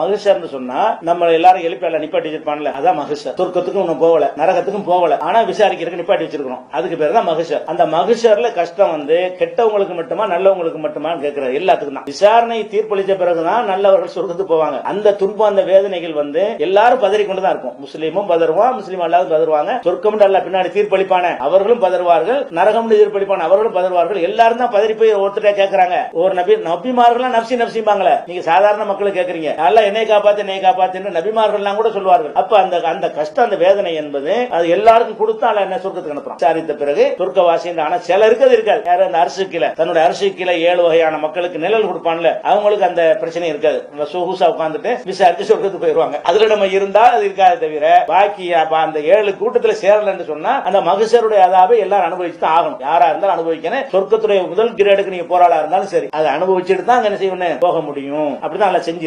மகிஷர்னு சொன்னா நம்ம எல்லாரும் எழுப்பி நிப்பாட்டி வச்சிருப்பான்ல, அதான் மகிஷர். சொர்க்கத்துக்கும் ஒன்னும் போகல, நரகத்துக்கும் போகல, ஆனா விசாரிக்கிறதுக்கு நிப்பாட்டி வச்சிருக்கோம். அதுக்கு பேர் தான் மகிஷர். அந்த மகிஷர்ல கஷ்டம் கெட்டவங்களுக்கு மட்டுமா நல்லவங்களுக்கு மட்டுமா கேட்கிறது எல்லாத்துக்கும் தான். விசாரணை தீர்ப்பளித்த பிறகுதான் நல்லவர்கள் சொர்க்கத்துக்கு போவாங்க. அந்த துன்பம் அந்த வேதனைகள் எல்லாரும் பதறி கொண்டுதான் இருக்கும். முஸ்லீமும் பதறுவான், முஸ்லீம் அல்லாத பதறுவாங்க. சொர்க்கம் அல்ல பின்னாடி தீர்ப்பளிப்பான அவர்களும் பதறுவார்கள், நரகம் தீர்ப்பளிப்பான அவர்களும் பதறுவார்கள். எல்லாரும் தான் பதறி போய் ஒருத்தர கேட்கறாங்க. ஒரு நபிமார்கள் நப்சி நப்சிம்பாங்களே, நீங்க சாதாரண மக்களுக்கு கேட்கறீங்க, அல்ல என்னை காப்பாத்து என்னை காப்பாத்து நபிமார்கள் கூட சொல்வார்கள். அப்ப அந்த கஷ்டம் அந்த வேதனை என்பது அது எல்லாருக்கும் கொடுத்தா என்ன சொர்க்கத்துக்கு அனுப்புறான். விசாரித்த பிறகு சொர்க்கவாசி. ஆனா சிலருக்கு அது இருக்காது. யாரு அந்த அரசு கீழே தன்னுடைய அரசு கீழே 7 வகையான மக்களுக்கு நிழல் கொடுப்பான்ல, அவங்களுக்கு அந்த பிரச்சனை இருக்காது. சொகுசா உட்கார்ந்துட்டு விசாரிச்சு சொர்க்கத்துக்கு போயிருவாங்க. அதுல நம்ம இருந்தா அது இருக்காது. தவிர பாக்கி அந்த 7 கூட்டத்தில் சேரலன்னு சொன்னா அந்த மகிஷருடைய அதாவை எல்லாரும் அனுபவிச்சு தான் ஆகணும். யாரா இருந்தாலும் அனுபவிக்கணும். சொர்க்கத்துடைய முதல் கிரேடுக்கு நீங்க போராளா இருந்தாலும் சரி, அதை அனுபவிச்சுட்டு தான் என்ன செய்யணும், போக முடியும். அப்படிதான் செஞ்சு